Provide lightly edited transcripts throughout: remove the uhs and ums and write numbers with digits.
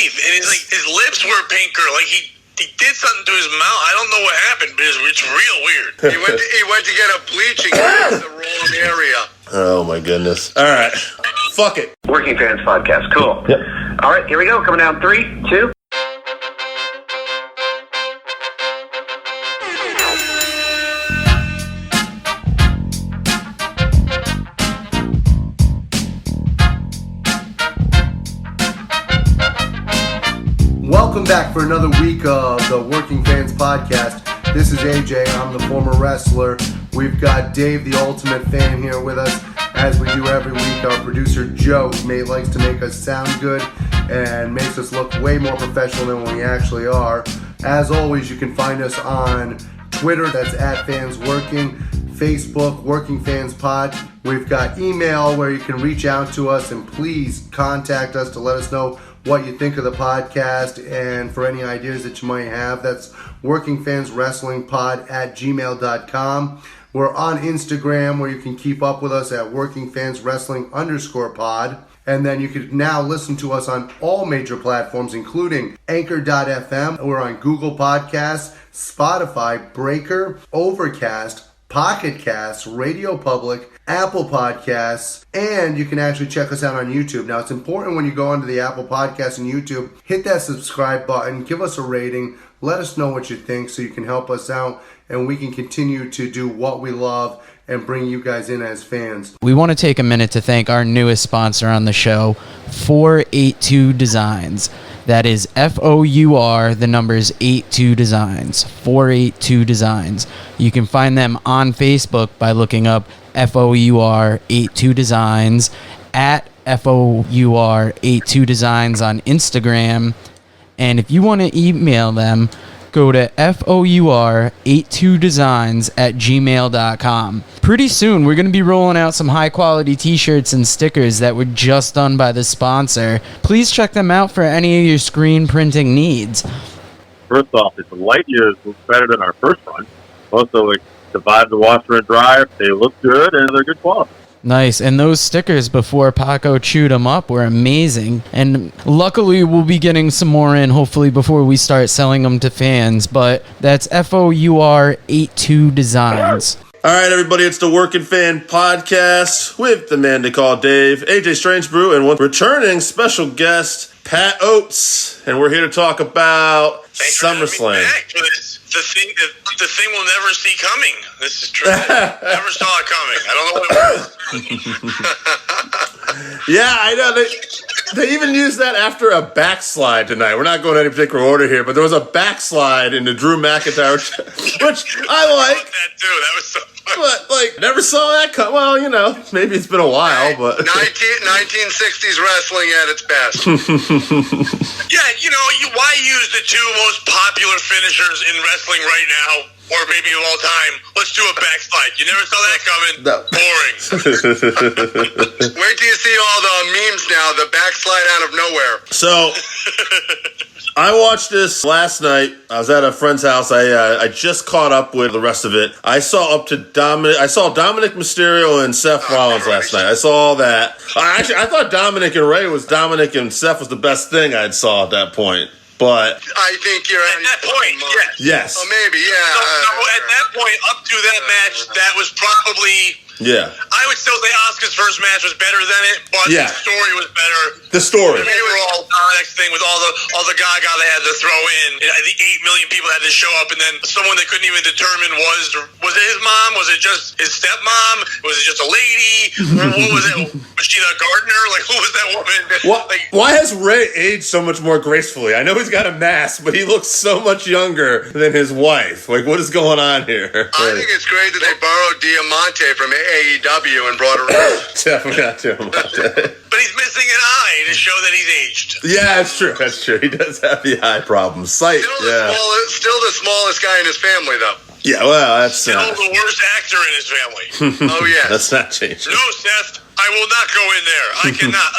teeth, and his lips were pinker. Like he did something to his mouth. I don't know what happened, but it's real weird. He went to get a bleaching in the wrong area. Oh my goodness. All right. Fuck it. Working Fans Podcast. Cool. Yep. All right, here we go. Coming down 3, 2. Welcome back for another week of the Working Fans Podcast. This is AJ. I'm the former wrestler. We've got Dave, the ultimate fan, here with us. As we do every week, our producer Joe likes to make us sound good and makes us look way more professional than we actually are. As always, you can find us on Twitter, that's @FansWorking, Facebook, Working Fans Pod. We've got email where you can reach out to us and please contact us to let us know what you think of the podcast and for any ideas that you might have. That's workingfanswrestlingpod@gmail.com. We're on Instagram where you can keep up with us at workingfanswrestling_pod. And then you can now listen to us on all major platforms, including Anchor.fm. We're on Google Podcasts, Spotify, Breaker, Overcast, Pocket Casts, Radio Public, Apple Podcasts, and you can actually check us out on YouTube. Now, it's important when you go onto the Apple Podcasts and YouTube, hit that subscribe button, give us a rating, let us know what you think so you can help us out and we can continue to do what we love and bring you guys in as fans. We want to take a minute to thank our newest sponsor on the show, 482 Designs. That is FOUR, the numbers 82 Designs, 482 Designs. You can find them on Facebook by looking up FOUR 82 Designs, at FOUR 82 Designs on Instagram. And if you want to email them, go to FOUR82designs@gmail.com. Pretty soon, we're going to be rolling out some high-quality t-shirts and stickers that were just done by the sponsor. Please check them out for any of your screen printing needs. First off, it's light years better than our first run. Also, like, divide the washer and dryer. They look good, and they're good quality. Nice. And those stickers before Paco chewed them up were amazing. And luckily, we'll be getting some more in, hopefully, before we start selling them to fans. But that's FOUR 82 Designs. All right, everybody, it's the Working Fan Podcast with the man they call Dave, AJ Strangebrew, and one returning special guest, Pat Oates. And we're here to talk about SummerSlam. The thing we'll never see coming. This is true. Never saw it coming. I don't know what it was. Yeah, I know. They even used that after a backslide tonight. We're not going in any particular order here, but there was a backslide in the Drew McIntyre, which I like. That too. That was so funny. But, never saw that come. Well, maybe it's been a while, but 1960s wrestling at its best. Yeah, why use the two most popular finishers in wrestling right now, or maybe of all time? Let's do a backslide. You never saw that coming. No. Boring. Wait till you see all the memes now. The backslide out of nowhere. So I watched this last night. I was at a friend's house. I just caught up with the rest of it. I saw Dominic Mysterio and Seth Rollins last night. I saw all that. I thought Dominic and Seth was the best thing I'd saw at that point. But I think you're at that point, yes. Oh, maybe, yeah. So at that point, up to that match, that was probably. Yeah. I would still say Asuka's first match was better than it, but the story was better. The story. The overall next thing with all the gaga they had to throw in. The 8 million people had to show up, and then someone they couldn't even determine was it his mom? Was it just his stepmom? Was it just a lady? What was it? Was she the gardener? Who was that woman? Why has Ray aged so much more gracefully? I know he's got a mask, but he looks so much younger than his wife. What is going on here? I think it's great that they borrowed Diamante from AEW and brought her in. Definitely not Diamante. But he's missing an eye to show that he's aged. Yeah, that's true. He does have the eye problem. Still the smallest guy in his family, though. Yeah, well, that's still the worst actor in his family. Oh, yeah. That's not changing. No, Seth, I will not go in there. I cannot.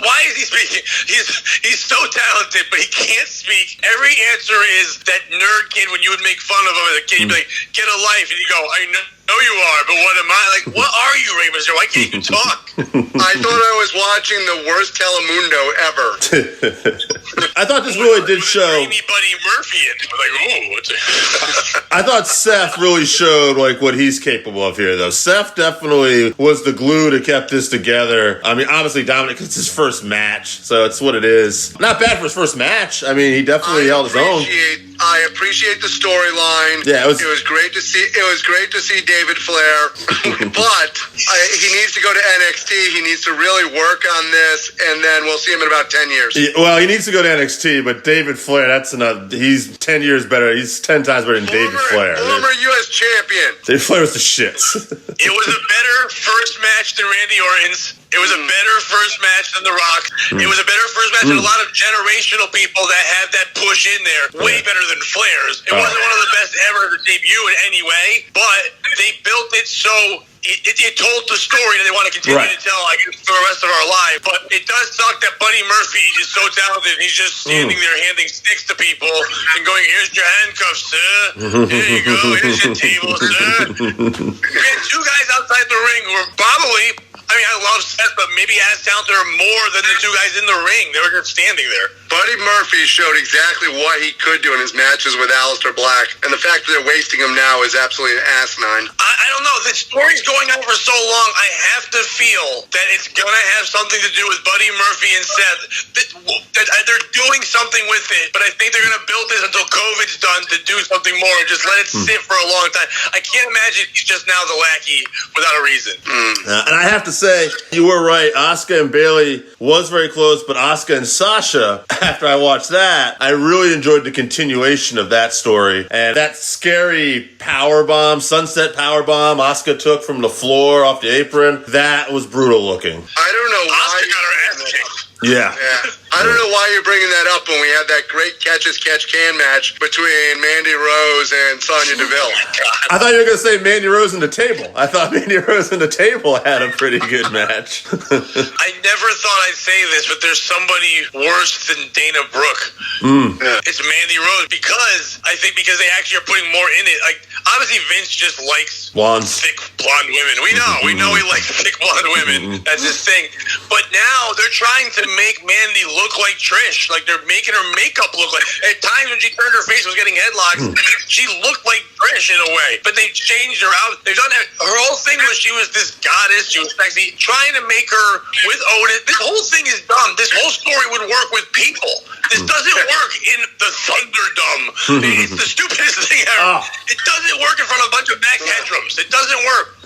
Why is he speaking? He's so talented, but he can't speak. Every answer is that nerd kid when you would make fun of him as a kid. You'd be like, get a life. And you go, I know know you are, but what am I? Like, what are you, Rey Mysterio? Why can't you talk? I thought I was watching the worst Telemundo ever. I thought this really did show. Dreamy Buddy Murphy in. Like, ooh, what's it? I thought Seth really showed like what he's capable of here, though. Seth definitely was the glue that kept this together. I mean, obviously Dominic, it's his first match, so it's what it is. Not bad for his first match. I mean, he definitely held his own. I appreciate the storyline. Yeah, it was great to see. It was great to see David Flair, but he needs to go to NXT. He needs to really work on this, and then we'll see him in about 10 years. Yeah, well, he needs to go to NXT, but David Flair, that's another. He's 10 years better. He's 10 times better than David Flair. Former U.S. champion. David Flair was the shits. It was a better first match than Randy Orton's. It was a better first match than The Rock. It was a better first match than a lot of generational people that have that push in there. Way better than Flair's. It wasn't one of the best ever to debut in any way, but they built it so it told the story that they want to continue to tell, I guess, for the rest of our life. But it does suck that Buddy Murphy is so talented. He's just standing there handing sticks to people and going, "Here's your handcuffs, sir. Here you go. Here's your table, sir." We had two guys outside the ring who were probably, I mean, I love Seth, but maybe as talented or more than the two guys in the ring. They were just standing there. Buddy Murphy showed exactly what he could do in his matches with Aleister Black, and the fact that they're wasting him now is absolutely asinine. I don't know. The story's going on for so long, I have to feel that it's going to have something to do with Buddy Murphy and Seth. That they're doing something with it, but I think they're going to build this until COVID's done to do something more and just let it sit for a long time. I can't imagine he's just now the lackey without a reason. And I have to say, you were right. Asuka and Bayley was very close, but Asuka and Sasha, after I watched that, I really enjoyed the continuation of that story. And that scary powerbomb, sunset powerbomb Asuka took from the floor off the apron, that was brutal looking. I don't know why. Asuka got her ass kicked. Yeah. I don't know why you're bringing that up when we had that great catch-as-catch-can match between Mandy Rose and Sonya Deville. I thought you were going to say Mandy Rose and the Table. I thought Mandy Rose and the Table had a pretty good match. I never thought I'd say this, but there's somebody worse than Dana Brooke. It's Mandy Rose because they actually are putting more in it. Like, obviously Vince just likes Blondes. thick blonde women. We know he likes thick blonde women. That's his thing. But now they're trying to make Mandy look like Trish. Like, they're making her makeup look like. At times when she turned her face, was getting headlocks. She looked like Trish in a way. But they changed her out. They've done that. Her whole thing was she was this goddess. She was sexy. Trying to make her with Otis. This whole thing is dumb. This whole story would work with people. This doesn't work in the Thunderdome. It's the stupidest thing ever. It doesn't work in front of a bunch of Max Headrooms. It doesn't work.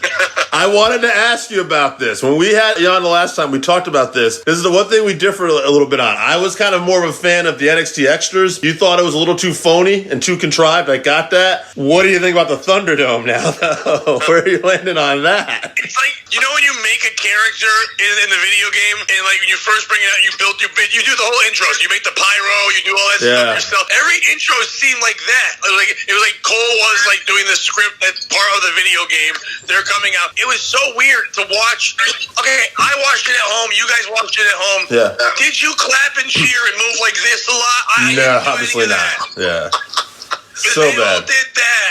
I wanted to ask you about this. When we had you on the last time, we talked about this. This is the one thing we differ a little bit on. I was kind of more of a fan of the NXT extras. You thought it was a little too phony and too contrived. I got that. What do you think about the Thunderdome now, though? Where are you landing on that? It's like, you know when you make a character in the video game, and like when you first bring it out, you do the whole intro. So you make the pyro, you do all that stuff yourself. Every intro seemed like that. It was like Cole was like doing the script that's part of the video game. They're coming out. It was so weird to watch. Okay, I watched it at home. You guys watched it at home. Yeah. Did you clap and cheer and move like this a lot? No, obviously not. Yeah. So they all bad. did that.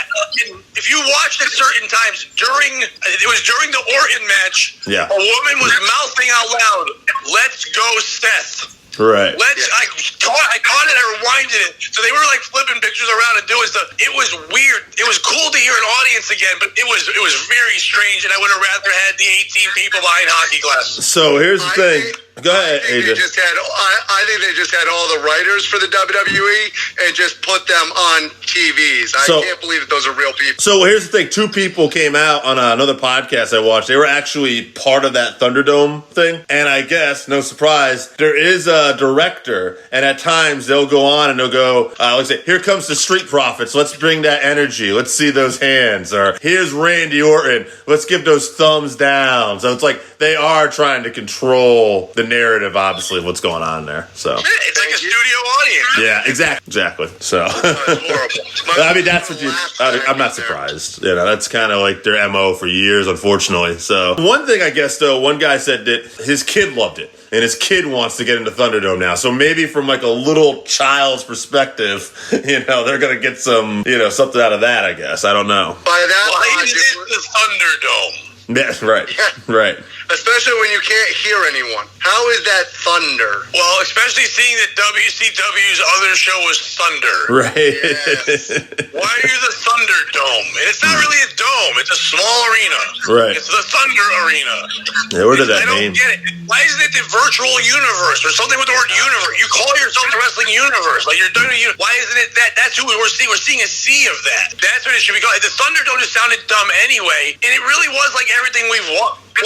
If you watched at certain times during the Orton match, a woman was mouthing out loud, "Let's go, Seth." Right. I caught it, I rewinded it. So they were like flipping pictures around and doing stuff. It was weird. It was cool to hear an audience again, but it was very strange, and I would have rather had the 18 people behind hockey glass. So here's the thing. Go ahead, AJ. I think they just had all the writers for the WWE and just put them on TVs. I can't believe that those are real people. So here's the thing. Two people came out on another podcast I watched. They were actually part of that Thunderdome thing. And I guess, no surprise, there is a director. And at times they'll go on and they'll go, let's say, here comes the Street Profits. Let's bring that energy. Let's see those hands. Or here's Randy Orton. Let's give those thumbs down. So it's like they are trying to control the the narrative, obviously, of what's going on there. So It's like a studio audience. yeah, exactly. So It's horrible. I mean, that's what I'm not surprised. You know, that's kind of like their MO for years, unfortunately. So one thing, I guess, though, one guy said that his kid loved it. And his kid wants to get into Thunderdome now. So maybe from like a little child's perspective, you know, they're going to get some, you know, something out of that, I guess. I don't know. By that Why logic, is it the Thunderdome? Yeah, right. Right. especially when you can't hear anyone. How is that thunder? Well, especially seeing that WCW's other show was Thunder. Right. Yes. Why are you the Thunderdome? And it's not really a dome. It's a small arena. Right. It's the Thunder Arena. Yeah, where did that I don't name? get it. Why isn't it the virtual universe or something with the word universe? You call yourself the wrestling universe. Like you're doing a why isn't it that? That's who we're seeing. We're seeing a sea of that. That's what it should be called. The Thunderdome just sounded dumb anyway. And it really was like everything we've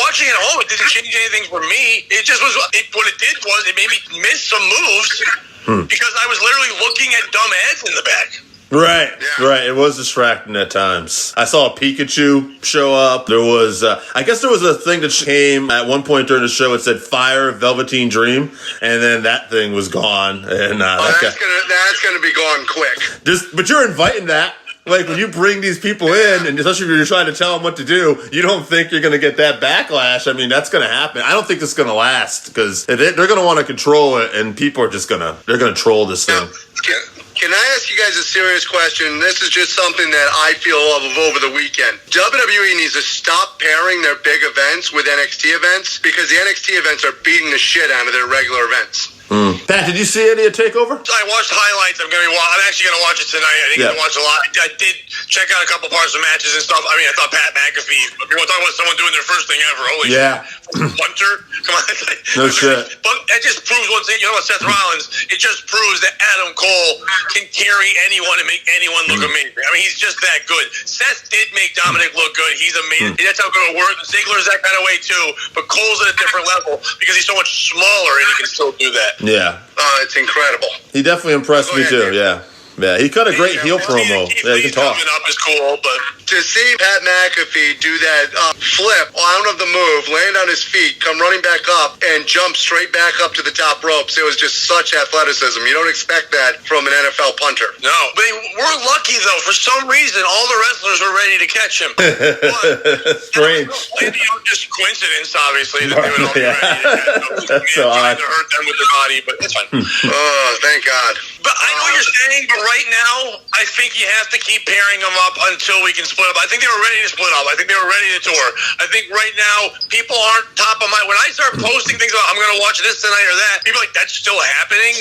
watching at home. It didn't change anything for me. It just was, what it did was it made me miss some moves because I was literally looking at dumb heads in the back. Right, Yeah. right. It was distracting at times. I saw a Pikachu show up. There was, I guess there was a thing that came at one point during the show. It said Fire Velveteen Dream, and then that thing was gone. And That's gonna be gone quick. but you're inviting that. Like, when you bring these people in, and especially if you're trying to tell them what to do, you don't think you're going to get that backlash. I mean, that's going to happen. I don't think this is going to last, because they're going to want to control it, and people are just they're going to troll this thing. Can I ask you guys a serious question? This is just something that I feel of over the weekend. WWE needs to stop pairing their big events with NXT events, because the NXT events are beating the shit out of their regular events. Pat, did you see any of Takeover? I watched highlights. I'm actually gonna watch it tonight. I didn't get to watch a lot. I did check out a couple parts of matches and stuff. I mean, I thought Pat McAfee. If you want to talk about someone doing their first thing ever, holy shit. Bunter, come on. No shit. But that just proves one thing. You know about Seth Rollins? It just proves that Adam Cole can carry anyone and make anyone look amazing. I mean, he's just that good. Seth did make Dominic look good. He's amazing. That's how good it works. Ziggler's that kind of way too. But Cole's at a different level because he's so much smaller and he can still do that. Yeah. It's incredible. He definitely impressed me, too. Yeah. Yeah, he cut a great heel promo. Yeah, he can talk. Coming up is cool, but To see Pat McAfee do that flip out of the move, land on his feet, come running back up, and jump straight back up to the top ropes, it was just such athleticism. You don't expect that from an NFL punter. no. But we're lucky though. For some reason, all the wrestlers were ready to catch him. But Strange. just coincidence, obviously, that they would all be ready to catch him. That's so odd. To hurt them with their body, but it's fine. Oh, thank God. But I know what you're saying, but right now, I think you have to keep pairing them up until we can split up. I think they were ready to split up. I think they were ready to tour. I think right now, people aren't top of mind. When I start posting things about, I'm going to watch this tonight or that, people are like, that's still happening?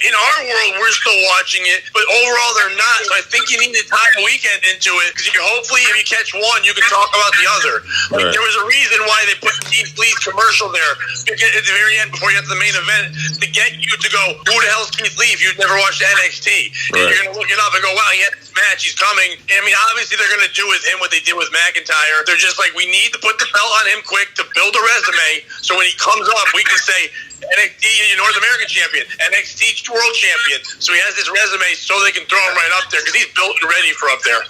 In our world, we're still watching it, but overall, they're not. So I think you need to tie a weekend into it, because hopefully, if you catch one, you can talk about the other. Like, Right. there was a reason why they put Keith Lee's commercial there at the very end, before you get to the main event, to get you to go, who the hell's Keith Lee if you've never watched NXT? And Right. you're going to look it up and go, wow, he had this match, he's coming. And I mean, obviously, they're going to do with him what they did with McIntyre. They're just like, we need to put the belt on him quick to build a resume, so when he comes up, we can say, NXT North American champion, NXT world champion. So he has this resume so they can throw him right up there, because he's built and ready for up there.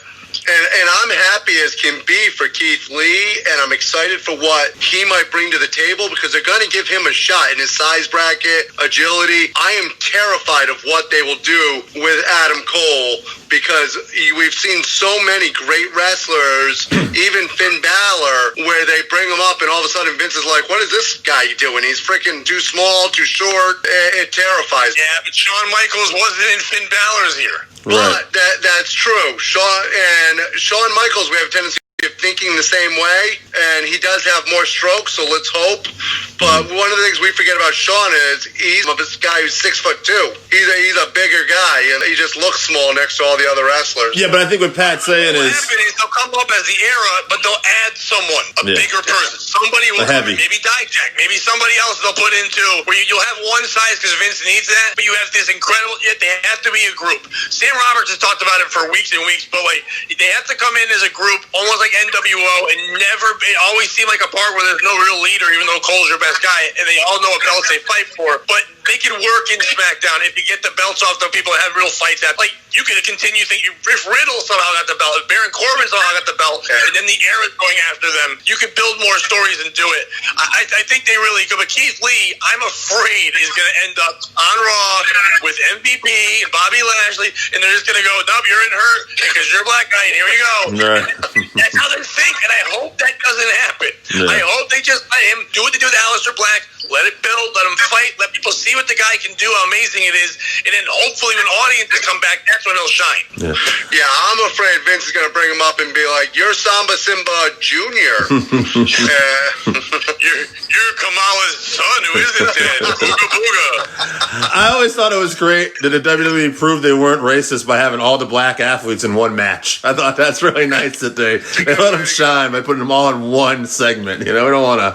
And I'm happy as can be for Keith Lee, and I'm excited for what he might bring to the table, because they're going to give him a shot in his size bracket, agility. I am terrified of what they will do with Adam Cole, because we've seen so many great wrestlers, even Finn Balor, where they bring him up and all of a sudden Vince is like, what is this guy doing? He's freaking too small, too short. It terrifies me. Yeah, but Shawn Michaels wasn't in Finn Balor's here. Right. But that's true. Shawn Michaels, we have a tendency of thinking the same way, and he does have more strokes, so let's hope. But one of the things we forget about Shawn is he's this guy who's 6'2". He's a bigger guy, and he just looks small next to all the other wrestlers. Yeah, but I think what Pat's saying What is, happened is they'll come up as the era, but they'll add someone, a bigger person. Somebody will come heavy. in, maybe Dijak, maybe somebody else they'll put into, where you'll have one size because Vince needs that, but you have this incredible, yet they have to be a group. Sam Roberts has talked about it for weeks and weeks, but like, they have to come in as a group, almost like NWO, and it always seem like a part where there's no real leader, even though Cole's your best guy, and they all know what belts they fight for, but they can work in SmackDown if you get the belts off the people that have real fights. Like, you could continue thinking if Riddle somehow got the belt, if Baron Corbin somehow got the belt, and then the era's going after them, you could build more stories and do it. I think they really could. But Keith Lee, I'm afraid, is going to end up on Raw with MVP and Bobby Lashley, and they're just going to go, nope, you're in hurt because you're a black guy, and here you go. Right. That's how they think, and I hope that doesn't happen. Yeah. I hope they just let him do what they do with Aleister Black, let it build, let him fight, let people see what the guy can do, how amazing it is, and then hopefully when audiences come back, that's when he'll shine. Yeah, I'm afraid Vince is going to bring him up and be like, you're Samba Simba Jr. You're Kamala's son who isn't dead. Booga booga. I always thought it was great that the WWE proved they weren't racist by having all the black athletes in one match. I thought that's really nice that they let them shine by putting them all in one segment. You know, we don't want to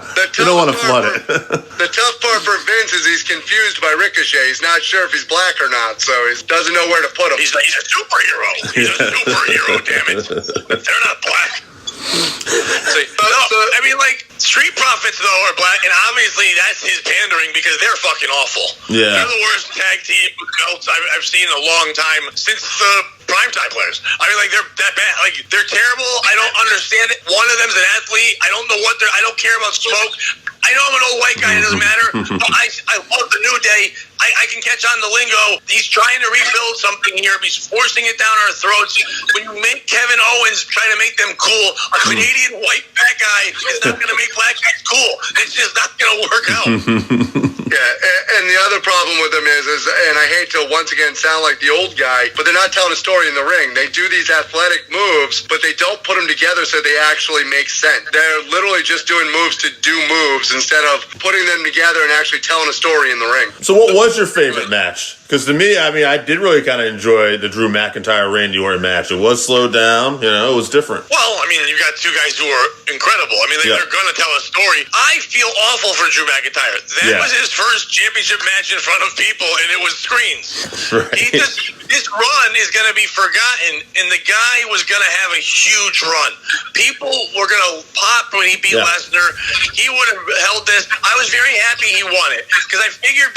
flood it. The tough part for Vince is he's confused by Ricochet. He's not sure if he's black or not, so he doesn't know where to put him. He's a superhero. He's a superhero, damn it. They're not black. I mean, like, Street Profits, though, are black, and obviously that's his pandering because they're fucking awful. Yeah. They're the worst tag team belts I've seen in a long time since the primetime players. I mean, like, they're that bad. Like, they're terrible. I don't understand it. One of them's an athlete. I don't know what they're... I don't care about smoke. I know I'm an old white guy. It doesn't matter. But I love the New Day. I can catch on the lingo. He's trying to rebuild something here. He's forcing it down our throats. When you make Kevin Owens try to make them cool, a Canadian white fat guy is not going to make black guys cool. It's just not going to work out. Yeah, and the other problem with them is, and I hate to once again sound like the old guy, but they're not telling a story in the ring. They do these athletic moves, but they don't put them together so they actually make sense. They're literally just doing moves to do moves instead of putting them together and actually telling a story in the ring. So what was your favorite match? Because to me, I mean, I did really kind of enjoy the Drew McIntyre-Randy Orton match. It was slowed down. You know, it was different. Well, I mean, you got two guys who are incredible. I mean, they're going to tell a story. I feel awful for Drew McIntyre. That was his first championship match in front of people, and it was screens. Right. This run is going to be forgotten, and the guy was going to have a huge run. People were going to pop when he beat Lesnar. He would have held this. I was very happy he won it, because I figured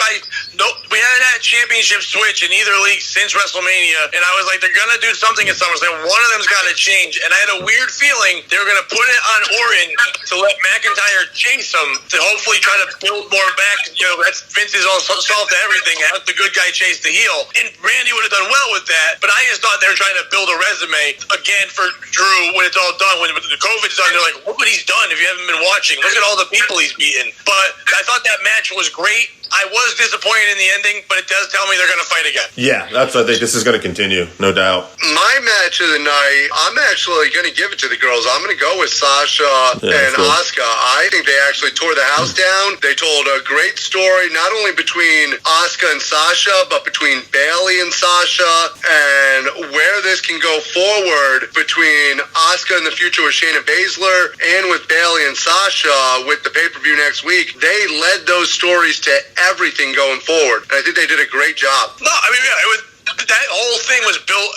we haven't had a championship switch in either league since WrestleMania, and I was like, they're going to do something at SummerSlam. One of them's got to change, and I had a weird feeling they were going to put it on Orton to let McIntyre chase him to hopefully try to build more back. You know, that's Vince's all solved to everything. Have the good guy chase the heel, and Randy would have done well with that. But I just thought they were trying to build a resume again for Drew when it's all done. When the COVID's done, they're like, look what he's done. If you haven't been watching, look at all the people he's beaten. But I thought that match was great. I was disappointed in the ending, but it does tell me they're going to fight again. Yeah, I think this is going to continue, no doubt. My match of the night, I'm actually going to give it to the girls. I'm going to go with Sasha and Asuka. I think they actually tore the house down. They told a great story, not only between Asuka and Sasha, but between Bayley and Sasha, and where this can go forward between Asuka in the future with Shayna Baszler and with Bayley and Sasha with the pay-per-view next week. They led those stories to everything going forward. And I think they did a great job. No, I mean, it was, that whole thing was built.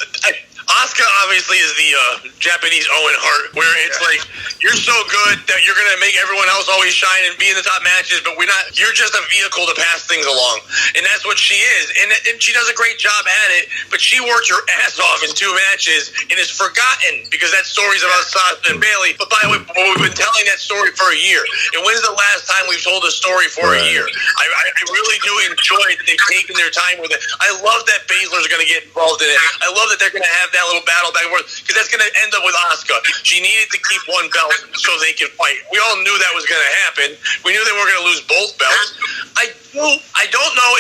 Asuka obviously is the Japanese Owen Hart, where it's like, you're so good that you're going to make everyone else always shine and be in the top matches, but you're just a vehicle to pass things along. And that's what she is. And she does a great job at it, but she worked her ass off in 2 matches and is forgotten because that story's about Sasha and Bayley. But by the way, we've been telling that story for a year. And when's the last time we've told a story for a year? I really do enjoy that they've taken their time with it. I love that Baszler's going to get involved in it. I love that they're going to have that little battle back and forth, because that's going to end up with Asuka. She needed to keep one belt so they could fight. We all knew that was going to happen. We knew they were going to lose both belts. I don't know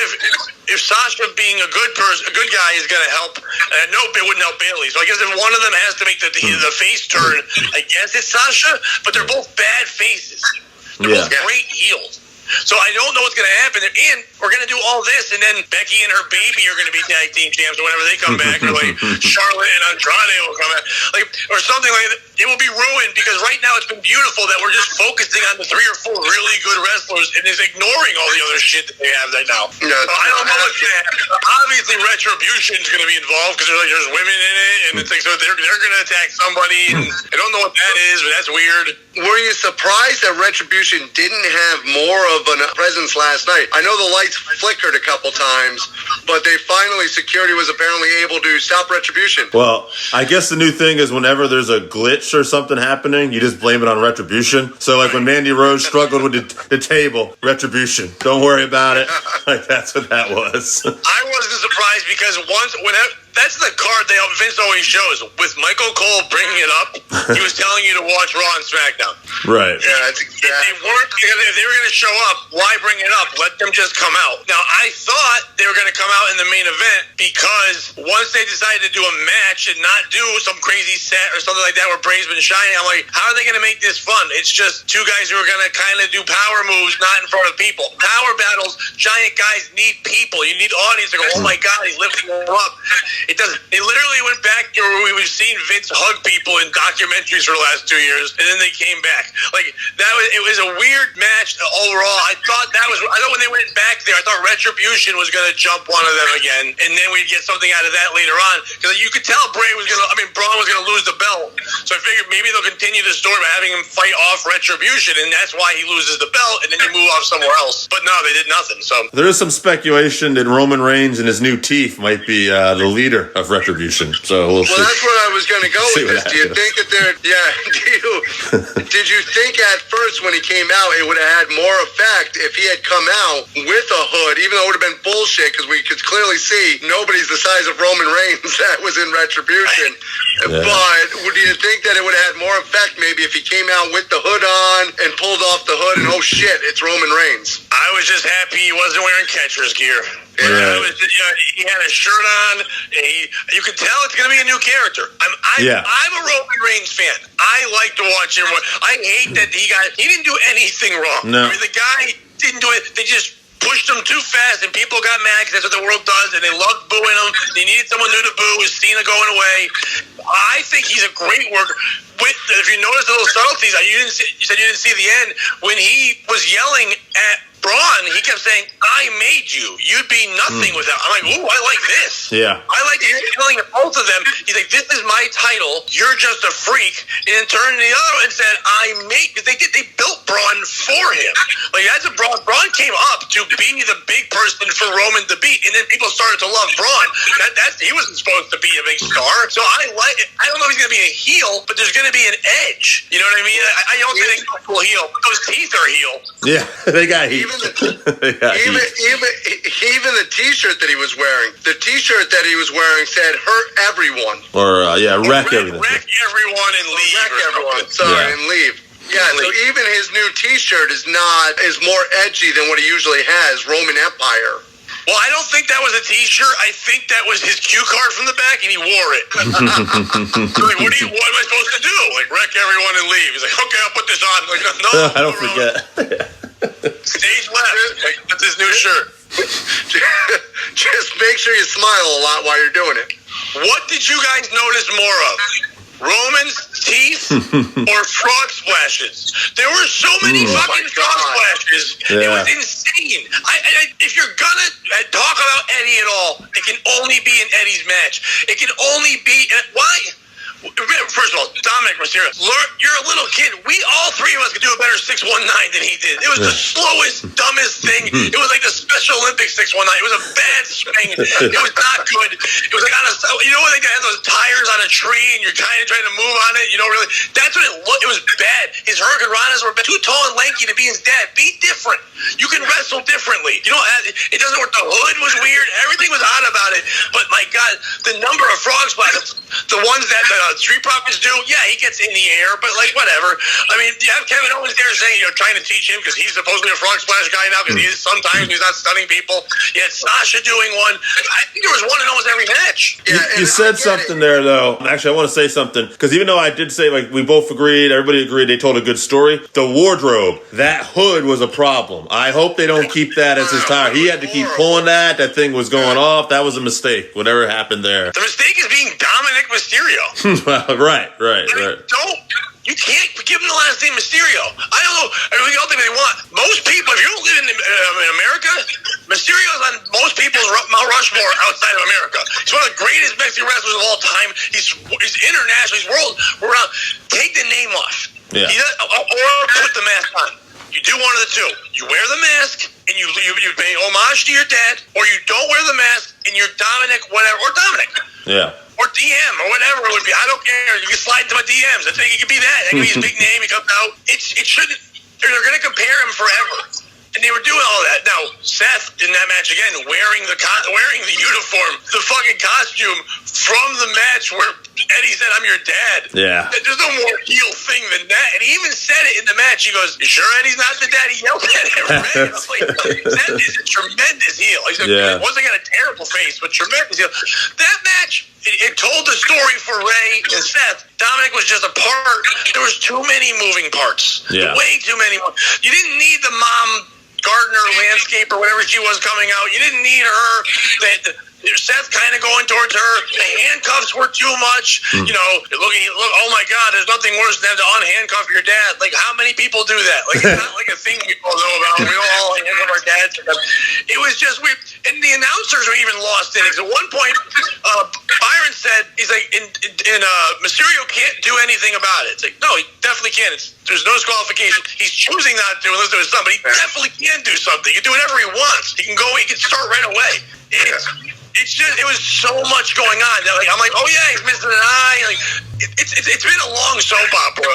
if Sasha being a good guy is going to help. I know it wouldn't help Bayley. So I guess if one of them has to make the face turn, I guess it's Sasha. But they're both bad faces. They're both great heels. So I don't know what's going to happen. And we're going to do all this, and then Becky and her baby are going to be tag team champs whenever they come back, or like Charlotte and Andrade will come back, or something like that. it will be ruined because right now it's been beautiful that we're just focusing on the 3 or 4 really good wrestlers and is ignoring all the other shit that they have right now. No, So I don't know what's going to happen. Obviously, Retribution is going to be involved because there's women in it, and it's like, so they're going to attack somebody. And I don't know what that is, but that's weird. Were you surprised that Retribution didn't have more of a presence last night? I know the lights flickered a couple times, but security was apparently able to stop Retribution. Well, I guess the new thing is whenever there's a glitch or something happening, you just blame it on Retribution. So like when Mandy Rose struggled with the table, Retribution. Don't worry about it. Like that's what that was. I wasn't surprised because that's the card Vince always shows. With Michael Cole bringing it up, he was telling you to watch Raw and SmackDown. Right. Yeah, that's exactly. If they were going to show up, why bring it up? Let them just come out. Now, I thought they were going to come out in the main event because once they decided to do a match and not do some crazy set or something like that where Bray's been shining, I'm like, how are they going to make this fun? It's just 2 guys who are going to kind of do power moves, not in front of people. Power battles, giant guys need people. You need audience to go, oh my God, he's lifting them up. It doesn't. It literally went back to where we've seen Vince hug people in documentaries for the last 2 years, and then they came back. Like it was a weird match overall. I thought when they went back there, I thought Retribution was going to jump one of them again, and then we'd get something out of that later on because you could tell Braun was going to lose the belt. So I figured maybe they'll continue the story by having him fight off Retribution, and that's why he loses the belt, and then you move off somewhere else. But no, they did nothing. So there is some speculation that Roman Reigns and his new teeth might be the leader of Retribution. So we'll see. Well, that's where I was going to go with this. Do you think that did you think at first when he came out it would have had more effect if he had come out with a hood, even though it would have been bullshit because we could clearly see nobody's the size of Roman Reigns that was in Retribution. Yeah. But do you think that it would have had more effect maybe if he came out with the hood on and pulled off the hood and oh shit, it's Roman Reigns? I was just happy he wasn't wearing catcher's gear. Yeah. He had a shirt on. You could tell it's going to be a new character. I'm a Roman Reigns fan. I like to watch him. I hate that he didn't do anything wrong. No. I mean, the guy didn't do it. They just pushed him too fast, and people got mad because that's what the world does, and they loved booing him. They needed someone new to boo with Cena going away. I think he's a great worker. If you notice the little subtleties, you said you didn't see the end. When he was yelling at Braun, he kept saying, I made you. You'd be nothing without. I'm like, ooh, I like this. Yeah. I like yelling at both of them. He's like, this is my title. You're just a freak. And then turned to the other one and said, they built Braun for him. Like, that's a Braun. Braun came up to be the big person for Roman to beat, and then people started to love Braun. He wasn't supposed to be a big star. So I like it. I don't know if he's going to be a heel, but there's going to be an edge. You know what I mean? I don't think they go full heel, but those teeth are heel. Yeah, they got heat. Even the T-shirt that he was wearing, said "Hurt everyone" or wreck everything. Wreck everyone and leave. Wreck everyone. Sorry, and leave. Yeah, so even his new T-shirt is more edgy than what he usually has. Roman Empire. Well, I don't think that was a T-shirt. I think that was his cue card from the back, and he wore it. Like, what am I supposed to do? Like, wreck everyone and leave. He's like, okay, I'll put this on. Like, no, I don't forget. Stage left. Like, that's his new shirt. Just make sure you smile a lot while you're doing it. What did you guys notice more of? Roman's teeth or frog splashes? There were so many fucking frog splashes. Yeah. It was insane. If you're gonna talk about Eddie at all, it can only be in Eddie's match. It can only be why? First of all, Dominic Mysterio, you're a little kid. All 3 of us could do a better 619 than he did. It was the slowest, dumbest thing. It was like the Special Olympics 619. It was a bad swing. It was not good. It was like when they have those tires on a tree and you're kind of trying to move on it. You don't really. That's what it looked. It was bad. His Hurricane Ranas were too tall and lanky to be his dad. Be different. You can wrestle differently. You know, it doesn't work. The hood was weird. Everything was odd about it. But my God, the number of frog splashes, the ones that Street Profits do, yeah, he gets in the air, but like whatever. I mean, you have Kevin Owens there saying, trying to teach him because he's supposedly a frog splash guy now because he is sometimes he's not stunning people. You had Sasha doing one. I think there was one in almost every match. Yeah, you said something there though. Actually, I want to say something because even though I did say like we both agreed, everybody agreed, they told a good story. The wardrobe, that hood was a problem. I hope they don't keep that as his tire. He had to keep pulling that. That thing was going off. That was a mistake. Whatever happened there. The mistake is being Dominic Mysterio. Mysterio. Well, right. You can't give him the last name Mysterio. I don't know. I mean, we all think they want. Most people, if you don't live in America, Mysterio's on most people's Mount Rushmore outside of America. He's one of the greatest Mexican wrestlers of all time. He's international. He's world renowned. Take the name off. Yeah. Or put the mask on. You do one of the two. You wear the mask and you pay homage to your dad, or you don't wear the mask and you're Dominic, whatever, or Dominic. Yeah. Or DM, or whatever it would be. I don't care. You can slide into my DMs. I think it could be that. That could be his big name. He comes out. It shouldn't. They're going to compare him forever. And they were doing all that. Now, Seth in that match again, wearing the uniform, the fucking costume from the match where Eddie said, "I'm your dad." Yeah. There's no more heel thing than that. And he even said it in the match. He goes, "You sure Eddie's not the dad?" He yelled at him. Right? I'm like, Seth is a tremendous heel. He's wasn't got a terrible face, but tremendous heel. That match, it told the story for Ray and Seth. Dominic was just a part. There was too many moving parts. Yeah. Way too many. You didn't need the mom gardener landscape or whatever she was coming out. You didn't need her. Seth kind of going towards her. The handcuffs were too much. You know, look, oh my God, there's nothing worse than to unhandcuff your dad. Like, how many people do that? Like, it's not like a thing people know about. We don't all handcuff our dads. It was just weird. And the announcers were even lost in it. 'Cause at one point, Byron said, he's like, Mysterio can't do anything about it. It's like, no, he definitely can. There's no disqualification. He's choosing not to unless there's his son, but he definitely can do something. He can do whatever he wants. He can start right away. It was so much going on. Like, I'm like, oh yeah, he's missing an eye. Like, it's been a long soap opera,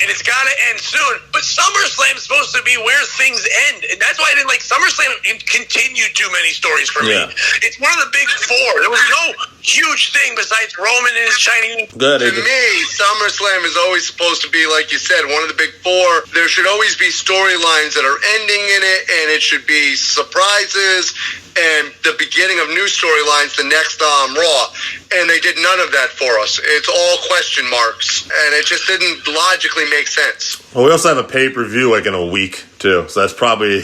and it's got to end soon. But SummerSlam is supposed to be where things end, and that's why I didn't like SummerSlam. It continued too many stories for me. It's one of the big four. There was no huge thing besides Roman and his Chinese. To me, SummerSlam is always supposed to be, like you said, one of the big four. There should always be storylines that are ending in it, and it should be surprises and the beginning of new storylines the next Raw. And they did none of that for us. It's all question marks, and it just didn't logically make sense. Well, we also have a pay-per-view like in a week too, so that's probably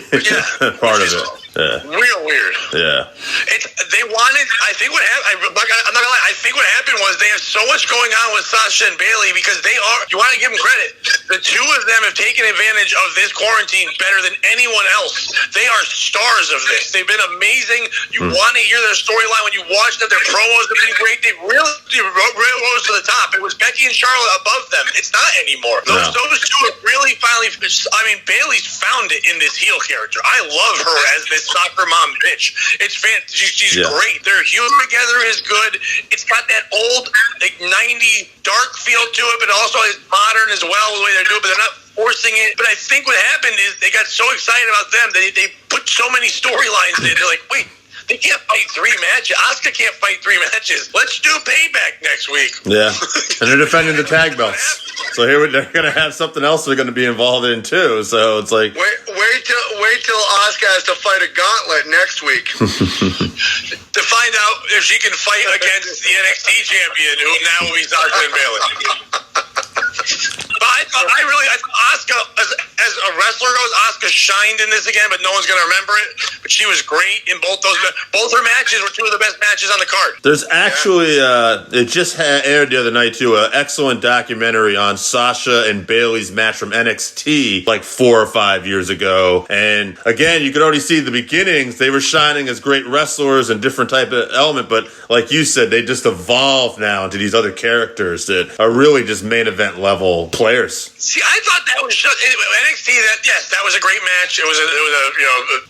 part of it. Yeah. Real weird. Yeah. They wanted. I think what happened. I'm not gonna lie. I think what happened was they have so much going on with Sasha and Bayley because they are. You want to give them credit. The two of them have taken advantage of this quarantine better than anyone else. They are stars of this. They've been amazing. You want to hear their storyline when you watch that. Their promos have been great. They really rose to the top. It was Becky and Charlotte above them. It's not anymore. Those two have really finally. I mean, Bayley's found it in this heel character. I love her as this soccer mom bitch. It's fantastic. She's great. Their humor together is good. It's got that old, like, 90 dark feel to it, but also is modern as well, the way they do it, but they're not forcing it. But I think what happened is they got so excited about them that they put so many storylines in. They're like, wait, they can't fight 3 matches. Asuka can't fight 3 matches. Let's do Payback next week. Yeah. And they're defending the tag belts. So here they're going to have something else they're going to be involved in too. So it's like wait till Asuka has to fight a gauntlet next week to find out if she can fight against the NXT champion, who now will be Sasha and Bayley. But I thought Asuka, as a wrestler goes, Asuka shined in this again, but no one's going to remember it. But she was great in both her matches were 2 of the best matches on the card. There's actually, it just aired the other night too, an excellent documentary on Sasha and Bayley's match from NXT like 4 or 5 years ago. And again, you could already see the beginnings. They were shining as great wrestlers and different type of element, but like you said, they just evolved now into these other characters that are really just main event level players. See, I thought that was just NXT. That was a great match. It was a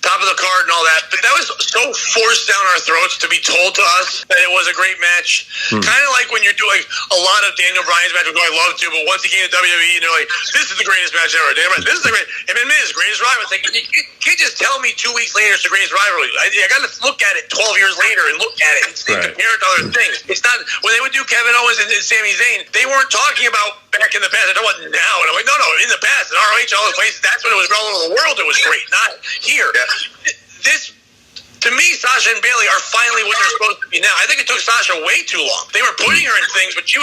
top of the card and all that. But that was so forced down our throats to be told to us that it was a great match. Kind of like when you're doing a lot of Daniel Bryan's matches, which I love to. But once he came to WWE, they're like, "This is the greatest match ever." Daniel Bryan, this is the great. Him and Miz, greatest rivalry. It's like, you can't just tell me 2 weeks later it's the greatest rivalry. I got to look at it 12 years later and look at it and compare it to other things. It's not when they would do Kevin Owens and Sami Zayn. They weren't talking about back in the past. They're talking about now. And I'm like, no, in the past, in ROH, all those places, that's when it was all over the world. It was great, not here. Yeah. This, to me, Sasha and Bayley are finally what they're supposed to be now. I I think it took Sasha way too long. They were putting her in things, but she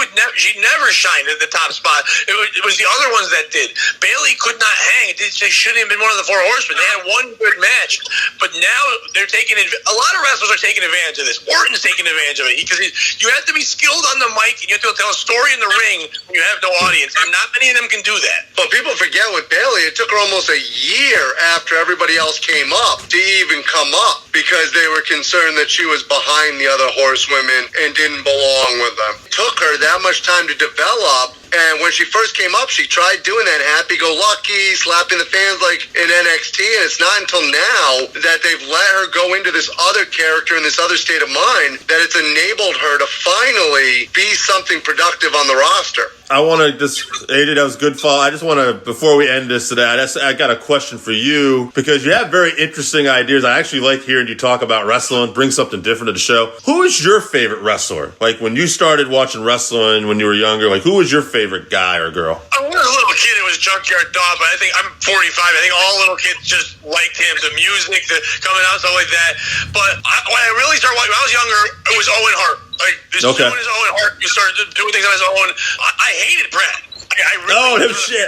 never shined at the top spot. It was the other ones that did. Bayley could not hang. She shouldn't have been one of the four horsemen. They had one good match, but now they're taking a lot of wrestlers are taking advantage of this. Orton's taking advantage of it because you have to be skilled on the mic and you have to tell a story in the ring when you have no audience, and not many of them can do that. But people forget with Bayley, it took her almost a year after everybody else came up to even come up because they were concerned that she was behind the other horsewomen and didn't belong with them. It took her that much time to develop. And when she first came up, she tried doing that happy-go-lucky, slapping the fans like in NXT. And it's not until now that they've let her go into this other character in this other state of mind that it's enabled her to finally be something productive on the roster. I want to just, AJ, that was good follow. I just want to, before we end this today, I got a question for you because you have very interesting ideas. I actually like hearing you talk about wrestling, bring something different to the show. Who is your favorite wrestler? Like when you started watching wrestling when you were younger, like who was your favorite guy or girl? When I was a little kid, it was Junkyard Dog, but I think I'm 45. I think all little kids just liked him, the music, the coming out, stuff like that. But when I really started watching, when I was younger, it was Owen Hart. Like, as soon as Owen Hart started doing things on his own, I hated Brad. I really shit.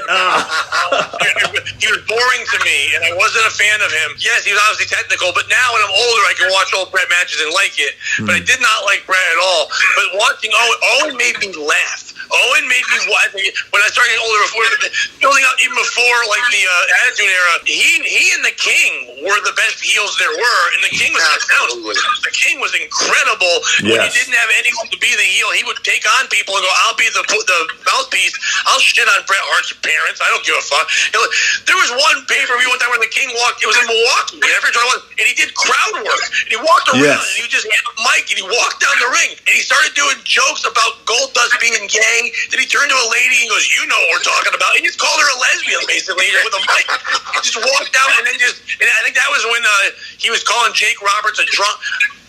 He was boring to me, and I wasn't a fan of him. Yes, he was obviously technical, but now when I'm older, I can watch old Brad matches and like it. But I did not like Brad at all. But watching Owen made me laugh. Owen made me when I started getting older, building up even before like the Attitude Era. He and the King were the best heels there were, and the King was the King was incredible. When he didn't have anyone to be the heel, he would take on people and go, "I'll be the mouthpiece. I'll shit on Bret Hart's parents. I don't give a fuck." There was one pay-per-view one time when the King walked. It was in Milwaukee, and he did crowd work. And he walked around and he just had a mic and he walked down the ring and he started doing jokes about Goldust being gay. Then he turned to a lady and goes, "You know what we're talking about," and he just called her a lesbian basically with a mic. He just walked down and then and I think that was when he was calling Jake Roberts a drunk.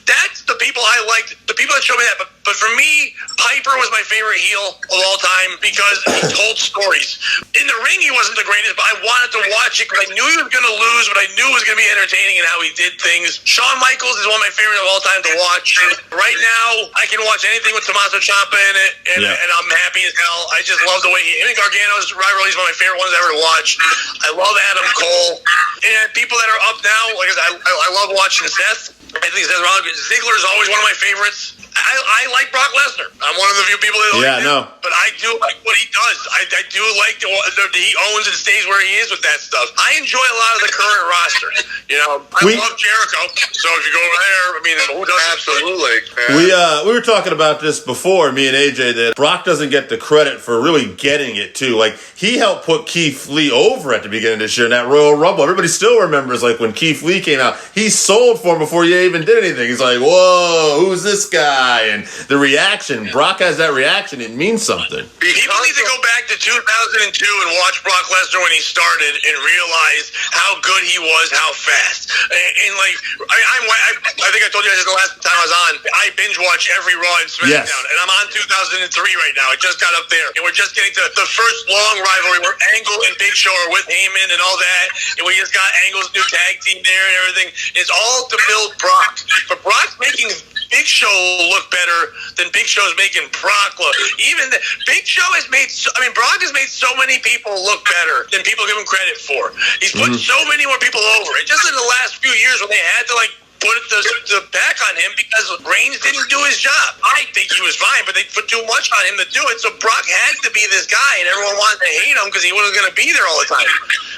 That's the people I liked. The people that showed me that. But for me, Piper was my favorite heel of all time because he told stories. In the ring, he wasn't the greatest, but I wanted to watch it because I knew he was going to lose, but I knew it was going to be entertaining in how he did things. Shawn Michaels is one of my favorites of all time to watch. Right now, I can watch anything with Tommaso Ciampa in it, and I'm happy as hell. I just love the way him and Gargano's rivalry is one of my favorite ones ever to watch. I love Adam Cole. And people that are up now, like I love watching Seth. I think Seth Rollins. Ziggler is always one of my favorites. I like Brock Lesnar. I'm one of the few people that like him. But I do like what he does. I do like he owns and stays where he is with that stuff. I enjoy a lot of the current roster. I love Jericho. So if you go over there, I mean, who doesn't? Absolutely. We were talking about this before, me and AJ, that Brock doesn't get the credit for really getting it too. Like he helped put Keith Lee over at the beginning of this year in that Royal Rumble. Everybody still remembers like when Keith Lee came out, he sold for him before he even did anything. He's like, "Whoa, who's this guy?" And the reaction, Brock has that reaction. It means something. People need to go back to 2002 and watch Brock Lesnar when he started and realize how good he was, how fast. And like, I think I told you guys the last time I was on, I binge watch every Raw and SmackDown, and I'm on 2003 right now. I just got up there, and we're just getting to the first long rivalry where Angle and Big Show are with Heyman and all that, and we just got Angle's new tag team there and everything. It's all to build Brock, but Brock's making Big Show look better than Big Show's making Brock look. Even Big Show has made, Brock has made so many people look better than people give him credit for. He's put so many more people over. And just in the last few years when they had to put the back on him because Reigns didn't do his job. I think he was fine, but they put too much on him to do it. So Brock had to be this guy, and everyone wanted to hate him because he wasn't going to be there all the time.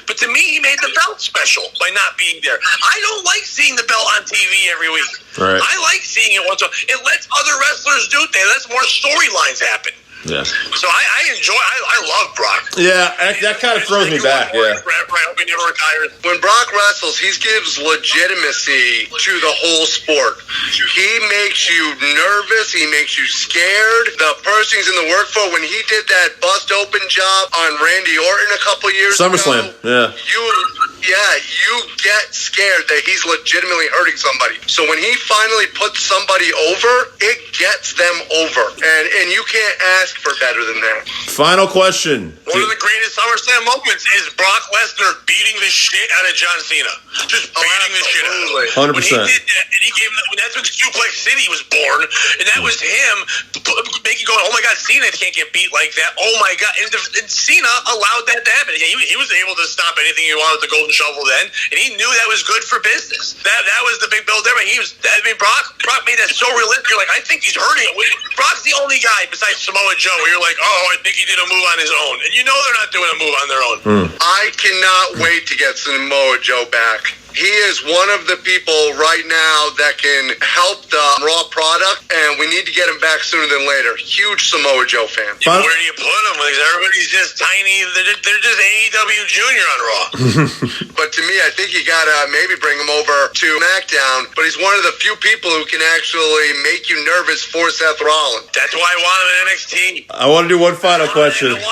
But to me, he made the belt special by not being there. I don't like seeing the belt on TV every week. Right. I like seeing it once. It lets other wrestlers do things. It lets more storylines happen. Yeah. So I love Brock. Yeah, that kind of throws me back. Yeah. I hope he never retires. When Brock wrestles, he gives legitimacy to the whole sport. He makes you nervous. He makes you scared. The person he's in the work for, when he did that bust open job on Randy Orton a couple years SummerSlam. ago, Yeah. Yeah, you get scared that he's legitimately hurting somebody. So when he finally puts somebody over, it gets them over. And you can't ask for better than that. Final question. One of the greatest SummerSlam moments is Brock Lesnar beating the shit out of John Cena. Just beating the shit out of him. 100%. When he did that, and he gave him, that's when Suplex City was born, and that was him making go, oh my God, Cena can't get beat like that. Oh my God. And Cena allowed that to happen. He was able to stop anything he wanted with the Golden Shovel then, and he knew that was good for business. That was the big build there. Brock made that so realistic. You're like, I think he's hurting it. Brock's the only guy besides Samoa Joe where you're like, oh, I think he did a move on his own. And you know they're not doing a move on their own. I cannot wait to get Samoa Joe back. He is one of the people right now that can help the Raw product, and we need to get him back sooner than later. Huge Samoa Joe fan. Yeah, where do you put him? Like, everybody's just tiny. They're just AEW Junior on Raw. But to me, I think you gotta maybe bring him over to SmackDown. But he's one of the few people who can actually make you nervous for Seth Rollins. That's why I want him in NXT. I want to do one final question. I want to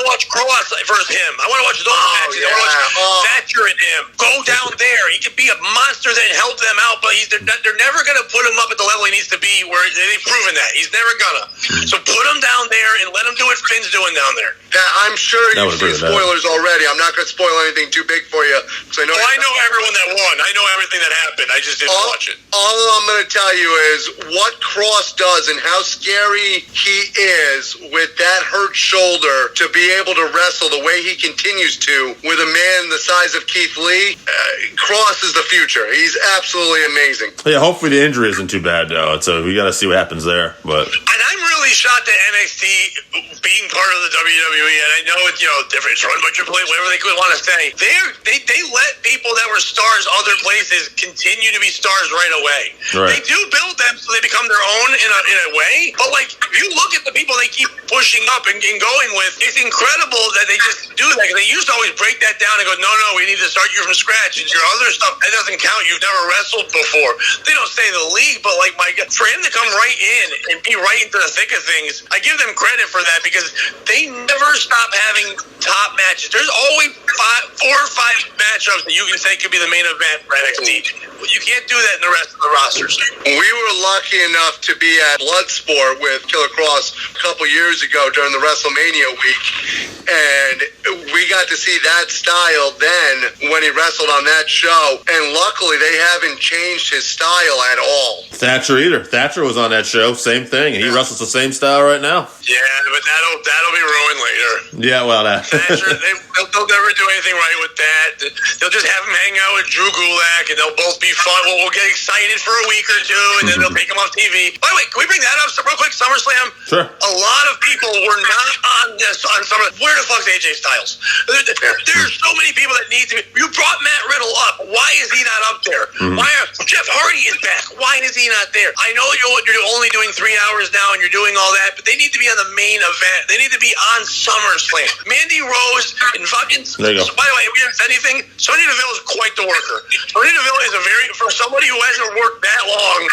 watch Cross versus him. I want to watch those matches. I want to watch Thatcher and him. Go down there. He could be a monster that help them out, but they're never going to put him up at the level he needs to be where they've proven that. He's never going to. So put him down there and let him do what Finn's doing down there. Pat, I'm sure you've seen spoilers already. I'm not going to spoil anything too big for you. Because I know everyone that won. I know everything that happened. I just didn't watch it. All I'm going to tell you is what Cross does and how scary he is with that hurt shoulder to be able to wrestle the way he continues to with a man the size of Keith Lee. Cross is the future. He's absolutely amazing. Yeah, hopefully the injury isn't too bad, though. So we got to see what happens there. But and I'm really shocked at NXT being part of the WWE, and I know it's different. It's run by Triple H, whatever they could want to say. They let people that were stars other places continue to be stars right away. Right. They do build them so they become their own in a way. But like, if you look at the people they keep pushing up and going with, it's incredible that they just do that. They used to always break that down and go, no, we need to start you from scratch. It's your other stuff that doesn't count. You've never wrestled before. They don't say the league, but like, my God, for him to come right in and be right into the thick of things, I give them credit for that because they never stop having top matches. There's always 4 or 5 matchups that you can say could be the main event for NXT. You can't do that in the rest of the rosters. We were lucky enough to be at Bloodsport with Killer Cross a couple years ago during the WrestleMania week, and we got to see that style then when he wrestled on that show, and luckily they haven't changed his style at all. Thatcher was on that show, same thing, and he wrestles the same style right now. Yeah, but that'll be ruined later. Yeah, well, Thatcher, they'll never do anything right with that. They'll just have him hang out with Drew Gulak, and they'll both be fun. We'll get excited for a week or two, and then they'll take him off TV. By the way, can we bring that up real quick? SummerSlam? Sure. A lot of people were not on SummerSlam. Where the fuck's AJ Styles? There's so many people that need to be. You brought Matt Riddle up. Why is he not up there? Jeff Hardy is back. Why is he not there? I know you're only doing 3 hours now, and you're doing all that, but they need to be on the main event. They need to be on SummerSlam. Mandy Rose and fucking. There you go. So, by the way, we haven't said anything. Sonya Deville is quite the worker. Sonya Deville is for somebody who hasn't worked that long,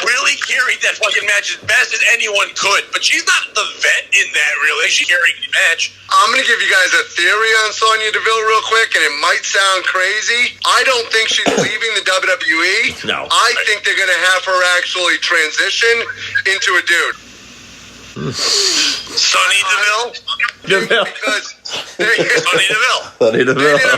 really carried that fucking match as best as anyone could. But she's not the vet in that, really. She carried the match. I'm going to give you guys a theory on Sonya Deville real quick, and it might sound crazy. I don't think she's leaving the WWE. No. I think they're going to have her actually transition into a dude. Sonny Deville? Because Sonny Deville. Sonny Deville. They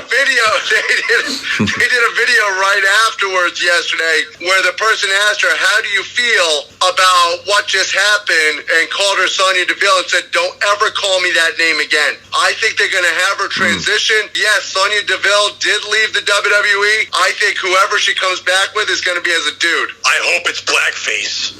did a video right afterwards yesterday where the person asked her, how do you feel about what just happened, and called her Sonya Deville and said, don't ever call me that name again. I think they're going to have her transition. Yes, Sonya Deville did leave the WWE. I think whoever she comes back with is going to be as a dude. I hope it's blackface.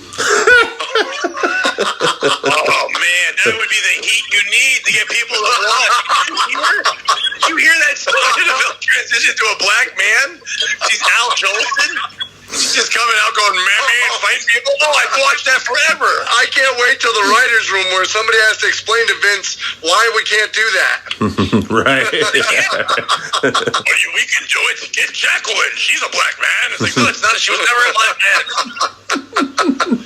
Oh man, that would be the heat you need to get people to watch. You hear that Sonya Deville transition to a black man? She's Al Jolson. She's just coming out going, man, fighting people. Oh, I've watched that forever. I can't wait till the writer's room where somebody has to explain to Vince why we can't do that. Right. We can do it. Get Jacqueline. She's a black man. It's like, no, it's not. She was never a black man.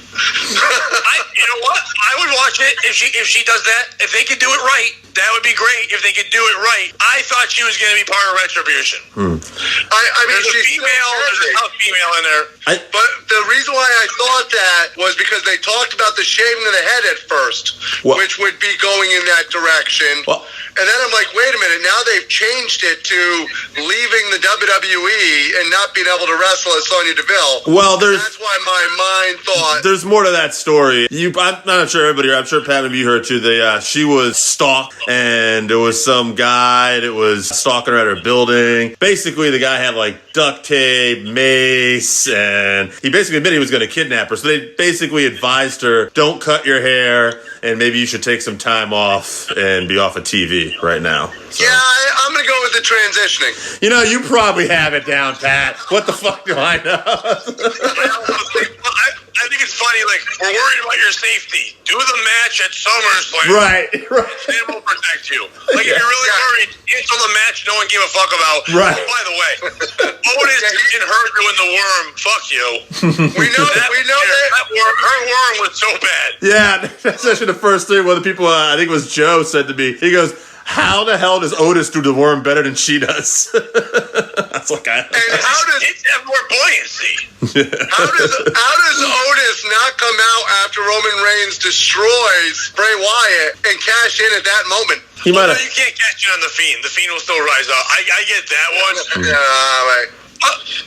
You know what? I would watch it if she does that. If they could do it right, that would be great if they could do it right. I thought she was going to be part of Retribution. I mean, There's a tough female in there. But the reason why I thought that was because they talked about the shaving of the head at first, which would be going in that direction. And then I'm like, wait a minute, now they've changed it to leaving the WWE and not being able to wrestle as Sonya Deville. Well, that's why my mind thought. There's more to that story. I'm not sure everybody, I'm sure Pat, maybe you heard too, she was stalked, and there was some guy that was stalking her at her building. Basically, the guy had like duct tape, mace, and he basically admitted he was going to kidnap her. So they basically advised her, don't cut your hair, and maybe you should take some time off and be off of TV right now. So. Yeah, I'm going to go with the transitioning. You know, you probably have it down, Pat. What the fuck do I know? I think it's funny, like, we're worried about your safety. Do the match at SummerSlam. Right. And we'll protect you. Like, if you're really worried, cancel the match no one gave a fuck about. Right. By the way, Otis and her doing the worm, fuck you. We know that. Her worm was so bad. Yeah, that's actually the first thing one of the people, I think it was Joe, said to me. He goes, how the hell does Otis do the worm better than she does? That's like And how does it have more buoyancy? How does Otis not come out after Roman Reigns destroys Bray Wyatt and cash in at that moment? He might have. You can't catch it on the Fiend. The Fiend will still rise up. I get that one. Right.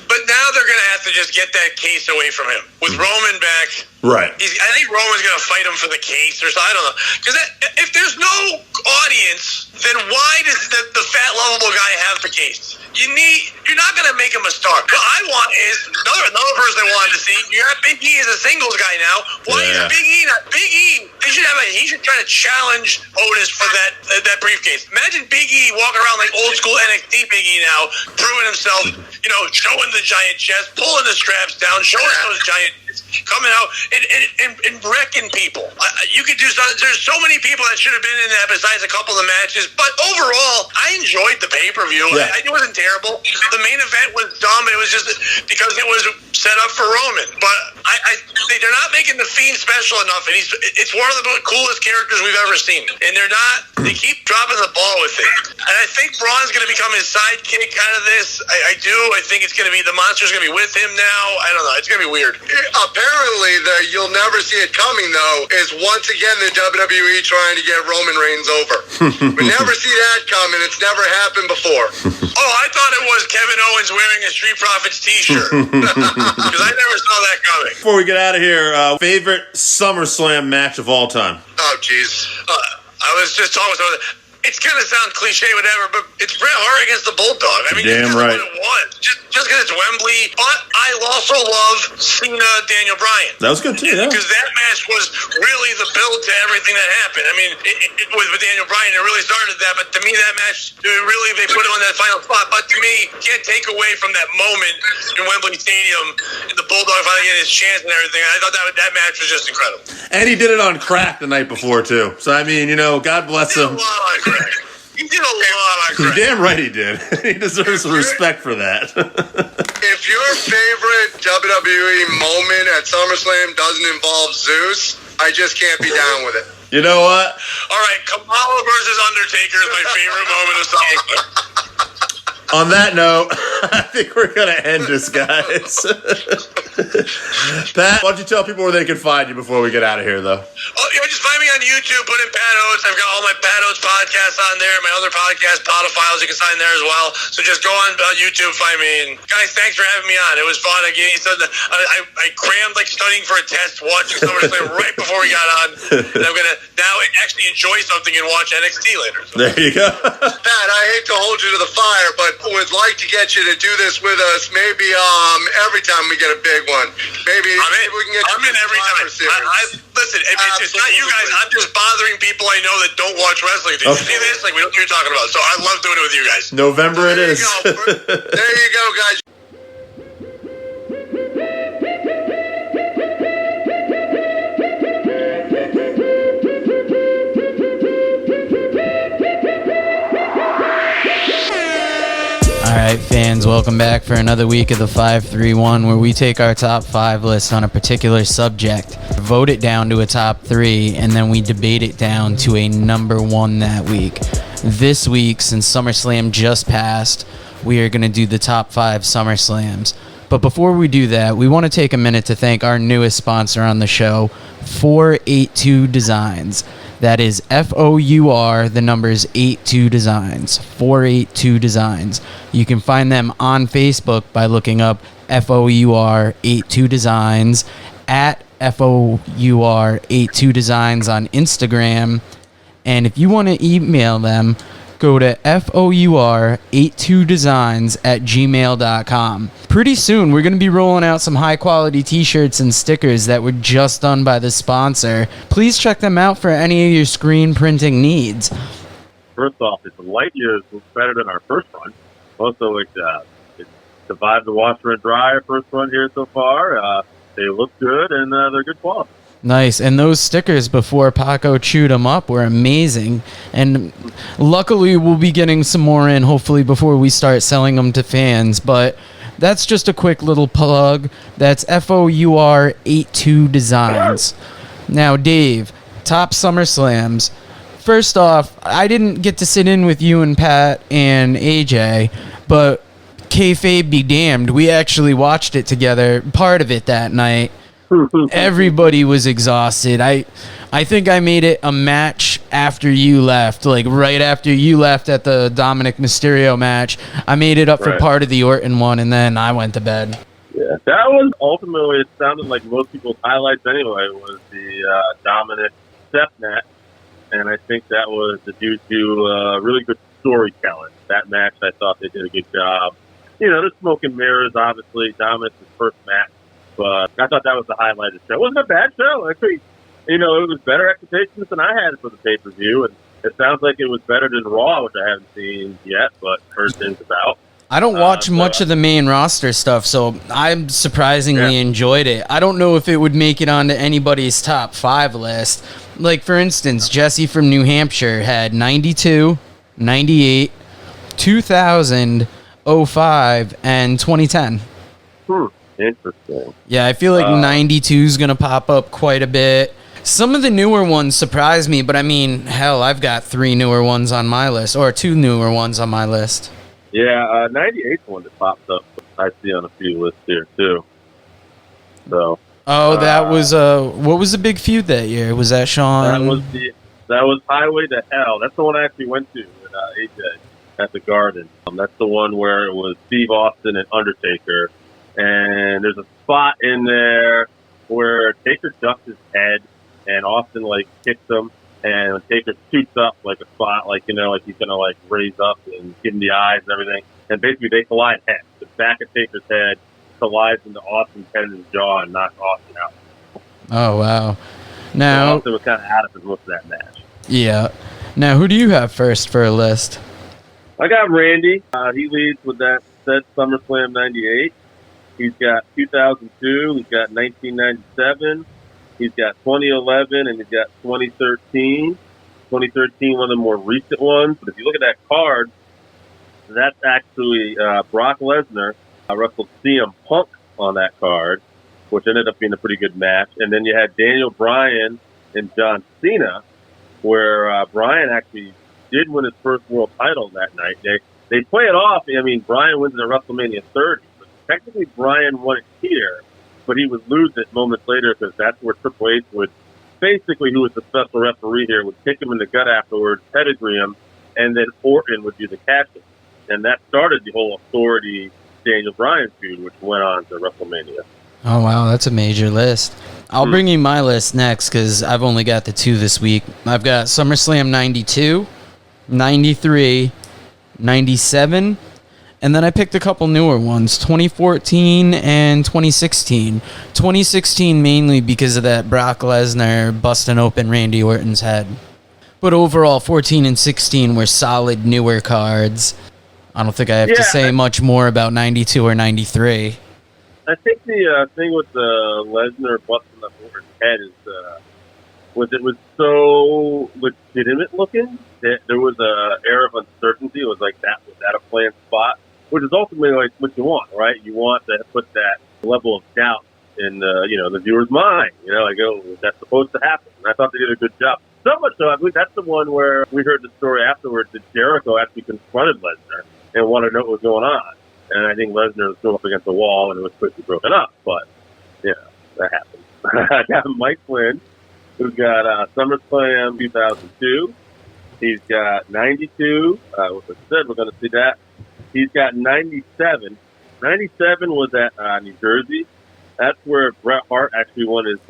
But now they're going to have to just get that case away from him. With Roman back, right? I think Roman's going to fight him for the case, or something. I don't know. Because if there's no audience, then why does the fat, lovable guy have the case? You're not going to make him a star. What I want is another person I wanted to see. You got Big E as a singles guy now. Why is Big E not Big E? He should try to challenge Otis for that briefcase. Imagine Big E walking around like old school NXT Big E now, proving himself. You know, showing the giant chest, pulling the straps down, showing those giant coming out and wrecking people. You could do something. There's so many people that should have been in that besides a couple of matches. But overall, I enjoyed the pay-per-view. Yeah. It wasn't terrible. The main event was dumb. It was just because it was set up for Roman. But they're not making the Fiend special enough. And it's one of the coolest characters we've ever seen. And they keep dropping the ball with it. And I think Braun's going to become his sidekick out of this. I do. I think it's going to be the Monster's going to be with him now. I don't know. It's going to be weird. Apparently, you'll never see it coming, though, is once again the WWE trying to get Roman Reigns over. We never see that coming. It's never happened before. Oh, I thought it was Kevin Owens wearing a Street Profits t-shirt. Because I never saw that coming. Before we get out of here, favorite SummerSlam match of all time? Oh, jeez. I was just talking about it's going to sound cliche, whatever, but it's Bret Hart against the Bulldog. I mean, damn right. What it was. Just because it's Wembley. But I also love Cena, Daniel Bryan. That was good too, yeah. Because that match was really the build to everything that happened. I mean, with Daniel Bryan, it really started that. But to me, that match, they put him on that final spot. But to me, can't take away from that moment in Wembley Stadium, and the Bulldog finally getting his chance and everything. I thought that match was just incredible. And he did it on crack the night before too. So I mean, God bless him. He did a lot on crack. Damn right he did. He deserves some respect for that. If your favorite WWE moment at SummerSlam doesn't involve Zeus, I just can't be down with it. You know what? All right, Kamala versus Undertaker is my favorite moment of SummerSlam. On that note, I think we're going to end this, guys. Pat, why don't you tell people where they can find you before we get out of here, though? Oh, just find me on YouTube, put in Pat Oates. I've got all my Pat Oates podcasts on there, my other podcast, Podophiles, you can sign there as well. So just go on YouTube, find me. And guys, thanks for having me on. It was fun. I crammed like studying for a test, watching SummerSlam right before we got on. And I'm going to now actually enjoy something and watch NXT later. So. There you go. Pat, I hate to hold you to the fire, but would like to get you to do this with us maybe every time we get a big one. Maybe we can get I'm in every time. Listen, if it's not you guys, I'm just bothering people I know that don't watch wrestling. Did you see this? Like, we don't know what you're talking about. So I love doing it with you guys. November it is. There you go, guys. right, fans, welcome back for another week of the 531, where we take our top 5 list on a particular subject, vote it down to a top 3, and then we debate it down to a number 1 that week. This week, since SummerSlam just passed, we are going to do the top 5 SummerSlams. But before we do that, we want to take a minute to thank our newest sponsor on the show, 482 Designs. That is FOUR, the numbers 82 Designs, 482 Designs. You can find them on Facebook by looking up FOUR 82 Designs, at FOUR 82 Designs on Instagram. And if you want to email them, go to FOUR82designs@gmail.com. Pretty soon, we're going to be rolling out some high-quality t-shirts and stickers that were just done by the sponsor. Please check them out for any of your screen printing needs. First off, it's light years better than our first run. Also, it survived the washer and dryer first run here so far. They look good, and they're good quality. Nice. And those stickers before Paco chewed them up were amazing. And luckily, we'll be getting some more in, hopefully, before we start selling them to fans. But that's just a quick little plug. That's FOUR 82 Designs. Now, Dave, top SummerSlams. First off, I didn't get to sit in with you and Pat and AJ, but kayfabe be damned, we actually watched it together, part of it that night. Everybody was exhausted. I think I made it a match after you left, like right after you left at the Dominic Mysterio match. I made it up for part of the Orton one, and then I went to bed. Yeah, that was ultimately, it sounded like most people's highlights anyway, was the Dominic Steph match, and I think that was due to really good storytelling. That match, I thought they did a good job. You know, the smoke and mirrors, obviously, Dominic's first match. But I thought that was the highlight of the show. It wasn't a bad show. Actually, you know, it was better expectations than I had for the pay-per-view. And it sounds like it was better than Raw, which I haven't seen yet, but heard things about. I don't watch much of the main roster stuff, so I surprisingly enjoyed it. I don't know if it would make it onto anybody's top 5 list. Like, for instance, Jesse from New Hampshire had 92, 98, 2000, 05, and 2010. Interesting. Yeah, I feel like 92 is going to pop up quite a bit. Some of the newer ones surprise me, but I mean, hell, I've got 3 newer ones on my list, or 2 newer ones on my list. Yeah, 98's one that pops up. I see on a few lists here, too. So. Oh, that was, what was the big feud that year? Was that Shawn? That was Highway to Hell. That's the one I actually went to with AJ at the Garden. That's the one where it was Steve Austin and Undertaker. And there's a spot in there where Taker ducks his head and Austin, like, kicks him. And Taker shoots up, like, a spot, like, you know, like he's going to, like, raise up and give him the eyes and everything. And basically they collide heads. The back of Taker's head collides into Austin's head and his jaw and knocks Austin out. Oh, wow. Now, so Austin was kind of out of most of that match. Yeah. Now, who do you have first for a list? I got Randy. He leads with that said SummerSlam 98. He's got 2002, he's got 1997, he's got 2011, and he's got 2013. 2013, one of the more recent ones. But if you look at that card, that's actually Brock Lesnar wrestled CM Punk on that card, which ended up being a pretty good match. And then you had Daniel Bryan and John Cena, where Bryan actually did win his first world title that night. They play it off. I mean, Bryan wins it at WrestleMania 30. Technically, Bryan won it here, but he would lose it moments later because that's where Triple H would, basically, who was the special referee here, would kick him in the gut afterwards, pedigree him, and then Orton would do the catching. And that started the whole Authority Daniel Bryan feud, which went on to WrestleMania. Oh, wow, that's a major list. I'll bring you my list next because I've only got the 2 this week. I've got SummerSlam 92, 93, 97, and then I picked a couple newer ones, 2014 and 2016. 2016 mainly because of that Brock Lesnar busting open Randy Orton's head. But overall, 14 and 16 were solid newer cards. I don't think I have to say much more about 92 or 93. I think the thing with the Lesnar busting up Orton's head is it was so legitimate looking that there was a air of uncertainty. It was like, was that a planned spot? which is ultimately like what you want, right? You want to put that level of doubt in the viewer's mind. Like, oh, that's supposed to happen. And I thought they did a good job. So much so, I believe that's the one where we heard the story afterwards that Jericho actually confronted Lesnar and wanted to know what was going on. And I think Lesnar was thrown up against the wall and it was quickly broken up. But, yeah, that happened. I got Mike Flynn, who's got SummerSlam 2002. He's got 92. What I said, we're going to see that. He's got 97. 97 was at New Jersey. That's where Bret Hart actually won his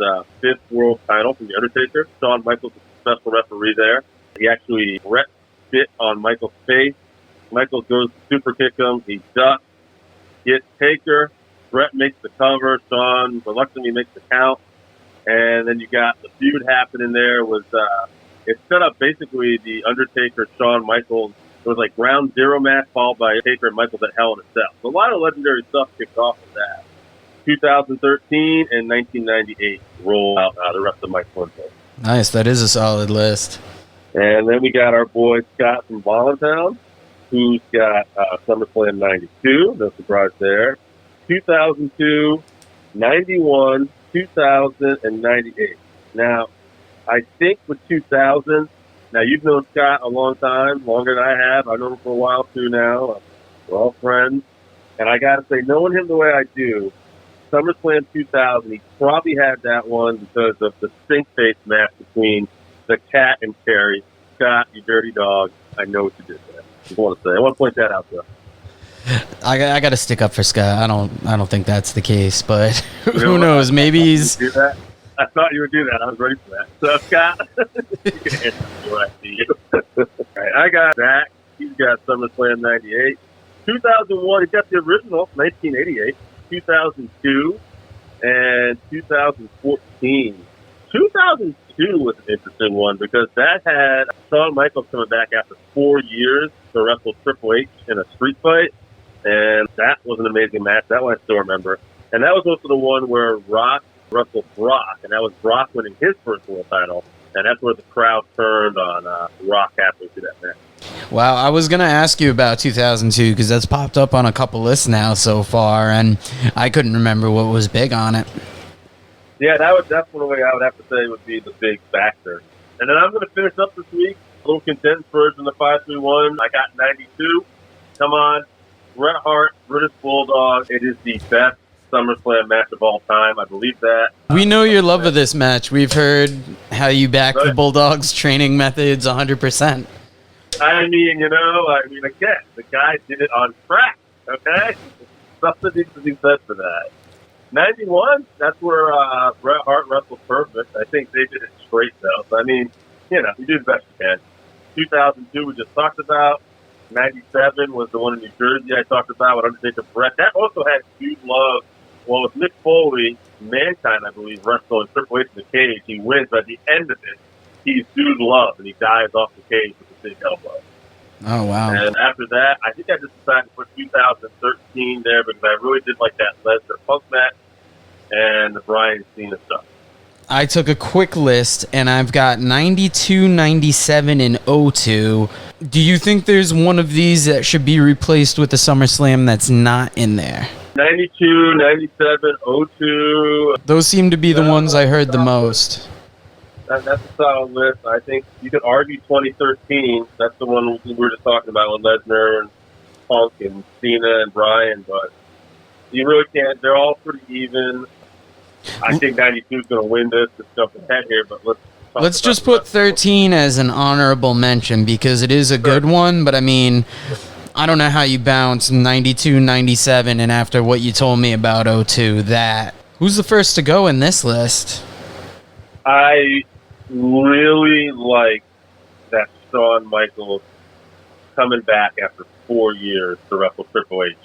fifth world title from The Undertaker. Shawn Michaels was the special referee there. He actually Bret spit on Michaels' face. Michaels goes to super kick him. He ducks, gets Taker. Bret makes the cover. Shawn reluctantly makes the count. And then you got the feud happening there. It set up basically the Undertaker, Shawn Michaels. It was like round zero match followed by Taker and Michaels at Hell in a Cell. So a lot of legendary stuff kicked off with that. 2013 and 1998 roll out the rest of Mike Flynn. Nice. That is a solid list. And then we got our boy Scott from Voluntown, who's got SummerSlam 92. No surprise there. 2002, 91, 2000, and 98. Now, I think with 2000, now you've known Scott a long time, longer than I have. I've known him for a while too now. We're all friends. And I got to say, knowing him the way I do, SummerSlam 2000, he probably had that one because of the stink face match between the Cat and Terry. Scott, you dirty dog. I know what you did there. I want to point that out there. I got to stick up for Scott. I don't think that's the case, but who knows? Maybe he's. Do that. I thought you would do that. I was ready for that. So Scott, you can answer me when I see you. All right, I got Zach. He's got SummerSlam 98. 2001, he got the original 1988. 2002 and 2014. 2002 was an interesting one because that had Shawn Michaels coming back after 4 years to wrestle Triple H in a street fight, and that was an amazing match. That one I still remember. And that was also the one where Rock wrestled Brock, and that was Brock winning his first world title, and that's where the crowd turned on Rock halfway through that match. Wow, I was going to ask you about 2002 because that's popped up on a couple lists now so far, and I couldn't remember what was big on it. Yeah, that's one way I would have to say would be the big factor. And then I'm going to finish up this week, a little condensed version of 531. I got 92. Come on, Bret Hart, British Bulldog. It is the best SummerSlam match of all time. I believe that. We know your love of this match. We've heard how you back the Bulldog's training methods 100%. I mean, again, the guy did it on track, okay? Something needs to be said for that. 91, that's where Bret Hart wrestled perfect. I think they did it straight, though. So, I mean, you do the best you can. 2002, we just talked about. 97 was the one in New Jersey I talked about with Undertaker Bret. That also had huge love. Well, with Mick Foley, Mankind, I believe, wrestling Triple H in the cage. He wins, but at the end of it, he's dude love, and he dives off the cage with a big elbow. Oh, wow. And after that, I think I just decided to put 2013 there because I really did like that Lesnar Punk match and the Bryan Cena stuff. I took a quick list, and I've got 92, 97, and 02. Do you think there's one of these that should be replaced with the SummerSlam that's not in there? 92, 97, 02. Those seem to be the ones I heard the most. That's a solid list. I think you could argue 2013. That's the one we were just talking about with Lesnar and Punk and Cena and Bryan, but you really can't. They're all pretty even. I think 92 is going to win this. Just jump ahead here, but let's just put 13 as an honorable mention because it is a good one, but I mean, I don't know how you bounce 92, 97, and after what you told me about 02, that. Who's the first to go in this list? I really like that Shawn Michaels coming back after 4 years to wrestle Triple H.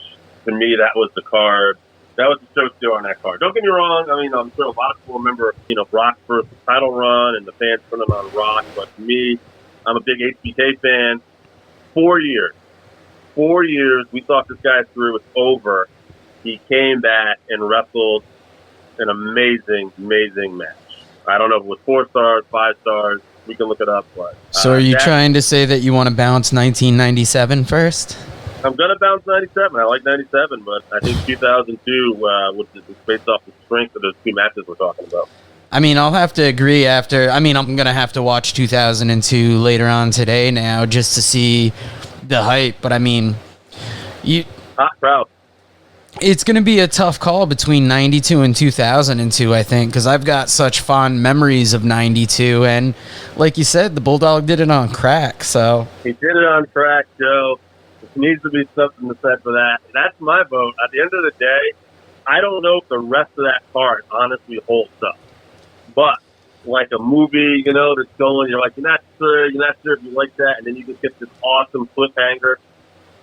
To me, that was the card. That was the show still on that card. Don't get me wrong. I mean, I'm sure a lot of people remember, Brock's first title run and the fans turning on Rock. But to me, I'm a big HBK fan. 4 years. 4 years. We thought this guy through was over. He came back and wrestled an amazing, amazing match. I don't know if it was 4 stars, 5 stars. We can look it up. But so are you trying to say that you want to bounce 1997 first? I'm going to bounce 97. I like 97, but I think 2002 was based off the strength of those two matches we're talking about. I mean, I'll have to agree after. I mean, I'm going to have to watch 2002 later on today now just to see the hype. But I mean, Hot crowd. it's going to be a tough call between 92 and 2002, I think, because I've got such fond memories of 92. And like you said, the Bulldog did it on crack. So He did it on track, Joe. There needs to be something to said for that. That's my vote. At the end of the day, I don't know if the rest of that card honestly holds up. But like a movie, you know, that's going, you're like, you're not sure if you like that, and then you just get this awesome cliffhanger.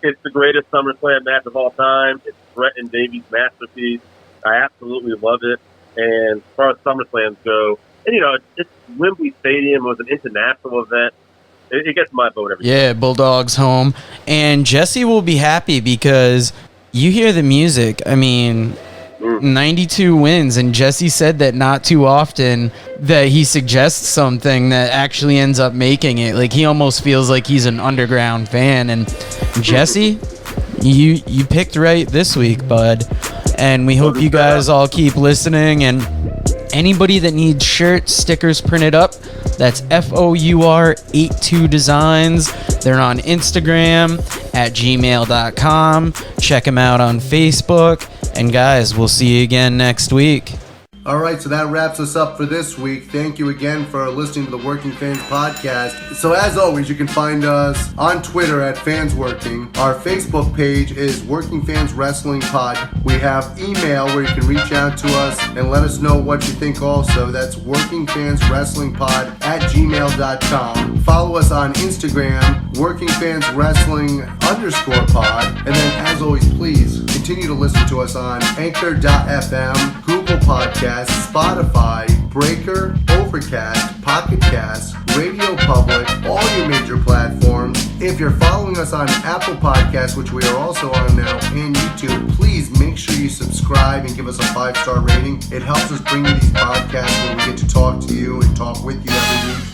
It's the greatest SummerSlam match of all time. It's Brett and Davey's masterpiece. I absolutely love it. And as far as SummerSlams go, and you know, it's Wembley Stadium. It was an international event. It gets my vote every time. yeah, Bulldog's home. And Jesse will be happy because you hear the music. I mean, 92 wins, and Jesse said that not too often that he suggests something that actually ends up making it. Like, he almost feels like he's an underground fan. And Jesse, you picked right this week, bud. And we hope you guys all keep listening. And anybody that needs shirts, stickers printed up, that's FOUR82 Designs. They're on Instagram at gmail.com. Check them out on Facebook. And guys, we'll see you again next week. All right, so that wraps us up for this week. Thank you again for listening to the Working Fans Podcast. So as always, you can find us on Twitter at FansWorking. Our Facebook page is Working Fans Wrestling Pod. We have email where you can reach out to us and let us know what you think also. That's workingfanswrestlingpod@gmail.com. Follow us on Instagram, workingfanswrestling_pod. And then as always, please continue to listen to us on Anchor.fm, Google Podcasts, Spotify, Breaker, Overcast, Pocket Cast, Radio Public, all your major platforms. If you're following us on Apple Podcasts, which we are also on now, and YouTube, please make sure you subscribe and give us a 5-star rating. It helps us bring you these podcasts where we get to talk to you and talk with you every week.